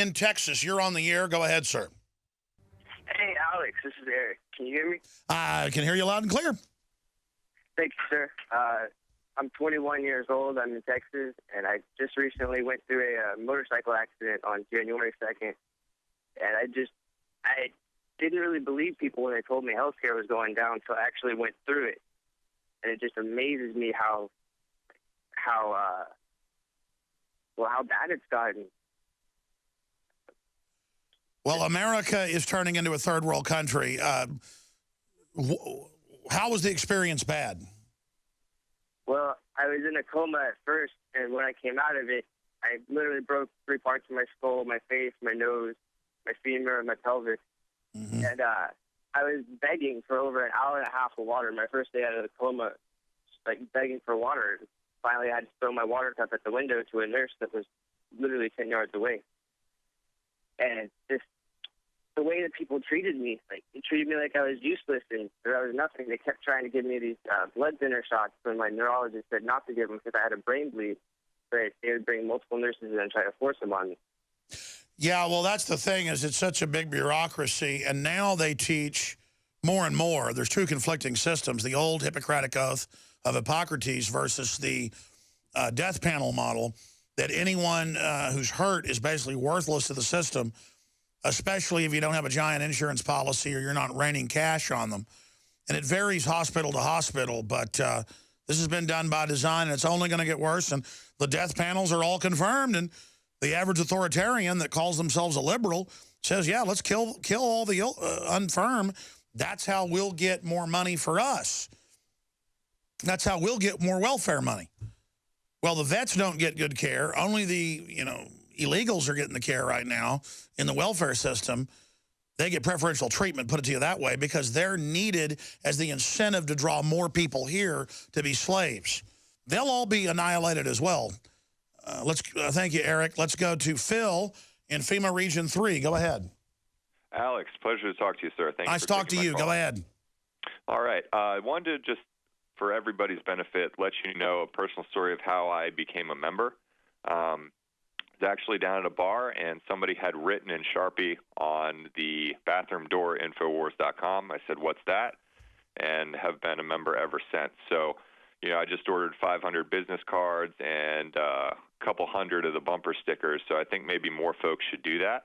in Texas. You're on the air. Go ahead, sir. Hey, Alex, this is Eric. Can you hear me? I can hear you loud and clear. Thank you, sir. I'm 21 years old. I'm in Texas, and I just recently went through a motorcycle accident on January 2nd. And I didn't really believe people when they told me healthcare was going down until I actually went through it. And it just amazes me how bad it's gotten. Well, America is turning into a third world country. How was the experience bad? Well, I was in a coma at first, and when I came out of it, I literally broke 3 parts of my skull, my face, my nose, my femur, and my pelvis. Mm-hmm. And I was begging for over an hour and a half of water. My first day out of the coma, like begging for water. Finally, I had to throw my water cup at the window to a nurse that was literally 10 yards away. And just the way that people treated me, like they treated me like I was useless and that I was nothing. They kept trying to give me these blood thinner shots when my neurologist said not to give them because I had a brain bleed. But they would bring multiple nurses in and try to force them on me. Yeah, well, that's the thing is it's such a big bureaucracy, and now they teach more and more. There's two conflicting systems, the old Hippocratic Oath of Hippocrates versus the death panel model, that anyone who's hurt is basically worthless to the system, especially if you don't have a giant insurance policy or you're not raining cash on them. And it varies hospital to hospital, but this has been done by design, and it's only going to get worse. And the death panels are all confirmed, and the average authoritarian that calls themselves a liberal says, yeah, let's kill all the infirm. That's how we'll get more money for us. That's how we'll get more welfare money. Well, the vets don't get good care. Only the, illegals are getting the care right now in the welfare system. They get preferential treatment, put it to you that way, because they're needed as the incentive to draw more people here to be slaves. They'll all be annihilated as well. Thank you, Eric. Let's go to Phil in FEMA Region 3. Go ahead. Alex, pleasure to talk to you, sir. Thanks nice for to talk to you. Call. Go ahead. All right. I wanted to just, for everybody's benefit, let you know a personal story of how I became a member. I was actually down at a bar, and somebody had written in Sharpie on the bathroom door, Infowars.com. I said, "What's that?" and have been a member ever since. So, I just ordered 500 business cards and a couple hundred of the bumper stickers. So I think maybe more folks should do that.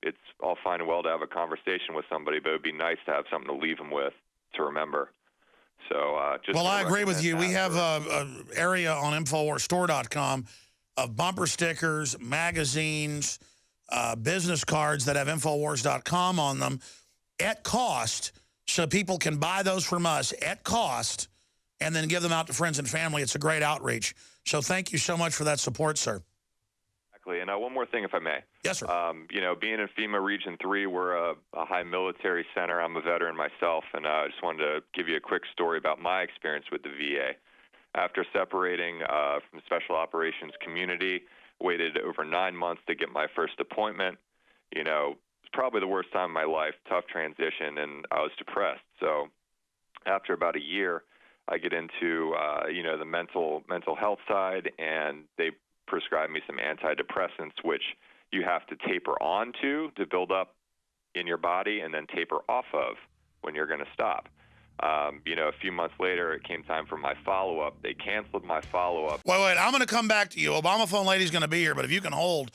It's all fine and well to have a conversation with somebody, but it would be nice to have something to leave them with to remember. So well, I agree with you. We have an area on InfoWarsStore.com of bumper stickers, magazines, business cards that have Infowars.com on them at cost, so people can buy those from us at cost and then give them out to friends and family. It's a great outreach. So thank you so much for that support, sir. Exactly. And one more thing, if I may. Yes, sir. Being in FEMA Region 3, we're a high military center. I'm a veteran myself, and I just wanted to give you a quick story about my experience with the VA. After separating from the Special Operations community, waited over 9 months to get my first appointment. It's probably the worst time of my life, tough transition, and I was depressed. So after about a year, I get into, the mental health side, and they prescribed me some antidepressants, which you have to taper onto to build up in your body and then taper off of when you're going to stop. A few months later, it came time for my follow-up. They canceled my follow-up. Wait, I'm going to come back to you. Obama phone lady's going to be here, but if you can hold,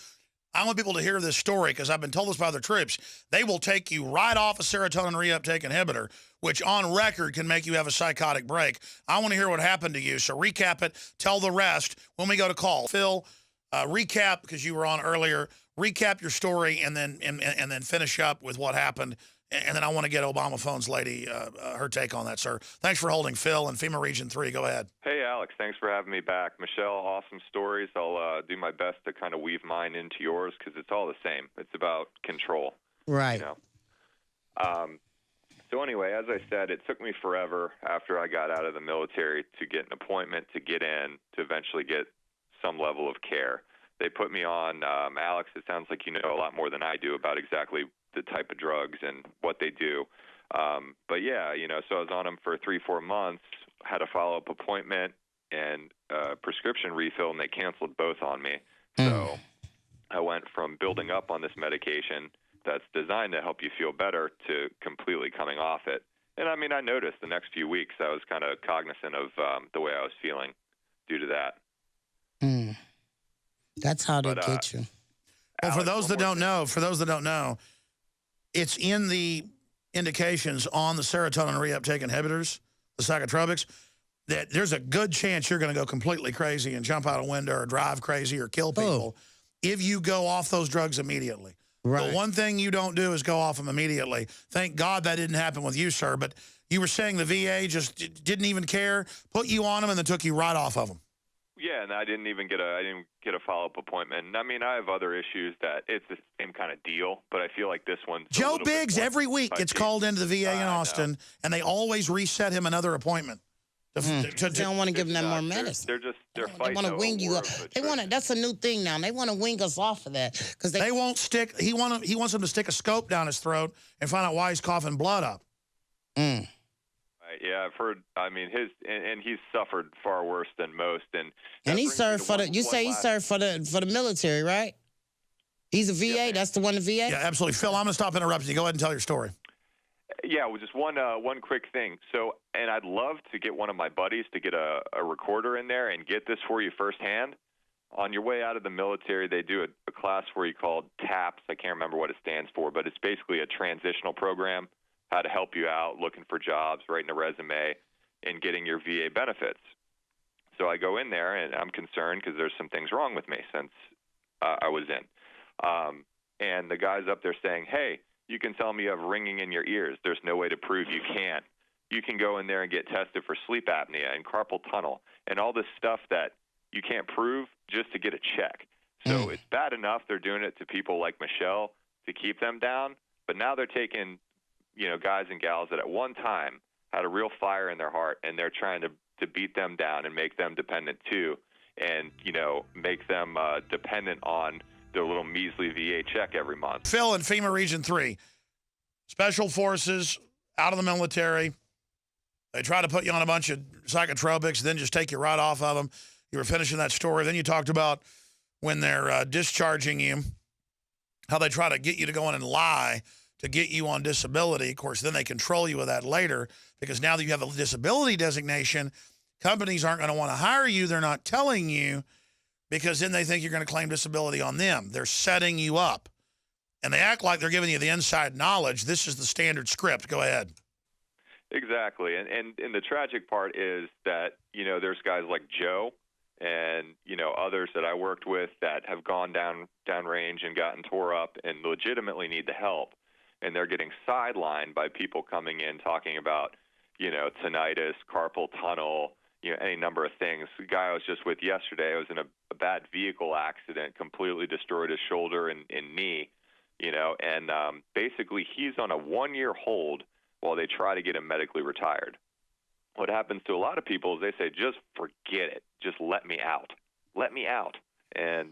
I want people to hear this story because I've been told this by other troops. They will take you right off a serotonin reuptake inhibitor, which on record can make you have a psychotic break. I want to hear what happened to you, so recap it. Tell the rest when we go to call. Phil, recap, because you were on earlier. Recap your story and then finish up with what happened. And then I want to get Obama phone's lady, her take on that, sir. Thanks for holding. Phil in FEMA Region 3. Go ahead. Hey, Alex. Thanks for having me back. Michelle, awesome stories. I'll do my best to kind of weave mine into yours because it's all the same. It's about control. Right. So anyway, as I said, it took me forever after I got out of the military to get an appointment, to get in, to eventually get some level of care. They put me on, Alex, it sounds like you know a lot more than I do about exactly the type of drugs and what they do. But yeah, so I was on them for 3-4 months, had a follow-up appointment and prescription refill, and they canceled both on me. So I went from building up on this medication that's designed to help you feel better to completely coming off it. And I mean, I noticed the next few weeks I was kind of cognizant of the way I was feeling due to that. That's how they get you. Well, for Alex, those that don't know, it's in the indications on the serotonin reuptake inhibitors, the psychotropics, that there's a good chance you're going to go completely crazy and jump out a window or drive crazy or kill people if you go off those drugs immediately. Right. The one thing you don't do is go off them immediately. Thank God that didn't happen with you, sir. But you were saying the VA just didn't even care, put you on them, and then took you right off of them. Yeah, and I didn't get a follow-up appointment. And I mean, I have other issues that it's the same kind of deal, but I feel like this one's Joe Biggs every week gets called into the VA in I Austin, and they always reset him another appointment. They don't want to give them that more medicine. They're They fighting want to a wing you. war Up. of They want to. attrition. That's a new thing now. They want to wing us off of that because They won't stick. He wants him to stick a scope down his throat and find out why he's coughing blood up. Right, yeah, I've heard. I mean, and he's suffered far worse than most. And he brings me served to for the. one You say he last- served for the military, right? He's a VA. Yeah, That's the one. The VA. Yeah, absolutely. Phil, I'm going to stop interrupting you. Go ahead and tell your story. Yeah, well, just one quick thing. So, and I'd love to get one of my buddies to get a recorder in there and get this for you firsthand. On your way out of the military, they do a class for you called TAPS. I can't remember what it stands for, but it's basically a transitional program, how to help you out looking for jobs, writing a resume, and getting your VA benefits. So I go in there, and I'm concerned because there's some things wrong with me since I was in. And the guy's up there saying, hey, you can tell me you have ringing in your ears. There's no way to prove you can't. You can go in there and get tested for sleep apnea and carpal tunnel and all this stuff that you can't prove just to get a check. So it's bad enough they're doing it to people like Michelle to keep them down, but now they're taking, guys and gals that at one time had a real fire in their heart, and they're trying to beat them down and make them dependent too, and, make them dependent on their little measly VA check every month. Phil in FEMA Region 3, Special Forces, out of the military. They try to put you on a bunch of psychotropics, then just take you right off of them. You were finishing that story. Then you talked about when they're discharging you, how they try to get you to go in and lie to get you on disability. Of course, then they control you with that later because now that you have a disability designation, companies aren't going to want to hire you. They're not telling you because then they think you're going to claim disability on them. They're setting you up. And they act like they're giving you the inside knowledge. This is the standard script. Go ahead. Exactly. And the tragic part is that, there's guys like Joe and, others that I worked with that have gone downrange and gotten tore up and legitimately need the help. And they're getting sidelined by people coming in talking about, tinnitus, carpal tunnel, any number of things. The guy I was just with yesterday was in a bad vehicle accident, completely destroyed his shoulder and knee, and basically he's on a 1-year hold while they try to get him medically retired. What happens to a lot of people is they say, just forget it. Just let me out. Let me out. And,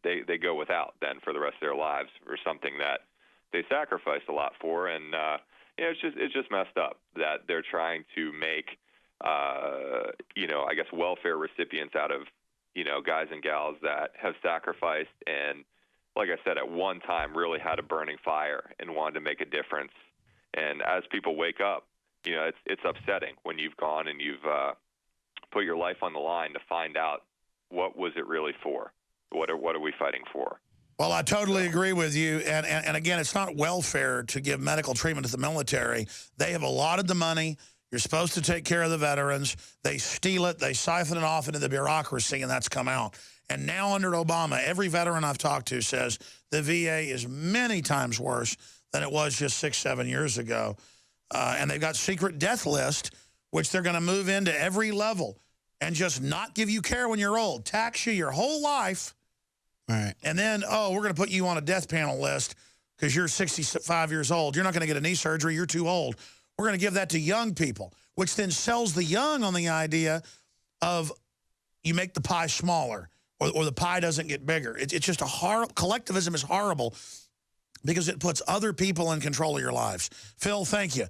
they go without then for the rest of their lives for something that they sacrificed a lot for. And, it's just messed up that they're trying to make, I guess welfare recipients out of, guys and gals that have sacrificed and, like I said, at one time really had a burning fire and wanted to make a difference. And as people wake up, it's upsetting when you've gone and you've put your life on the line to find out what was it really for? What are we fighting for? Well, I totally agree with you. And again, it's not welfare to give medical treatment to the military. They have allotted the money. You're supposed to take care of the veterans. They steal it. They siphon it off into the bureaucracy, and that's come out. And now under Obama, every veteran I've talked to says the VA is many times worse than it was just 6-7 years ago. And they've got secret death list, which they're going to move into every level and just not give you care when you're old, tax you your whole life. Right. And then, we're going to put you on a death panel list because you're 65 years old. You're not going to get a knee surgery. You're too old. We're going to give that to young people, which then sells the young on the idea of you make the pie smaller or the pie doesn't get bigger. It's just a horrible, collectivism is horrible because it puts other people in control of your lives. Phil, thank you.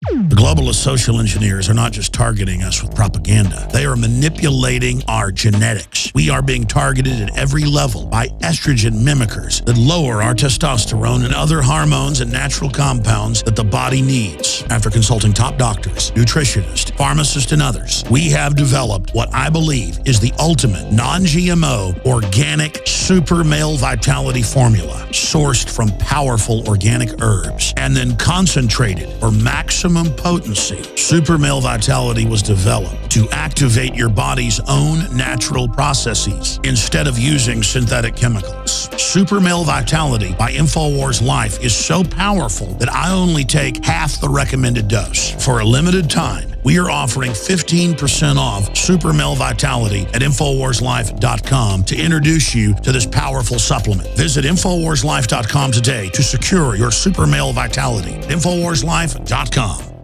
The globalist social engineers are not just targeting us with propaganda. They are manipulating our genetics. We are being targeted at every level by estrogen mimickers that lower our testosterone and other hormones and natural compounds that the body needs. After consulting top doctors, nutritionists, pharmacists, and others, we have developed what I believe is the ultimate non-GMO organic super male vitality formula sourced from powerful organic herbs and then concentrated for maximum potency. Super male vitality was developed to activate your body's own natural processes instead of using synthetic chemicals. Super male vitality by InfoWars Life is so powerful that I only take half the recommended dose. For a limited time, we are offering 15% off Super Male Vitality at InfoWarsLife.com to introduce you to this powerful supplement. Visit InfoWarsLife.com today to secure your Super Male Vitality. InfoWarsLife.com.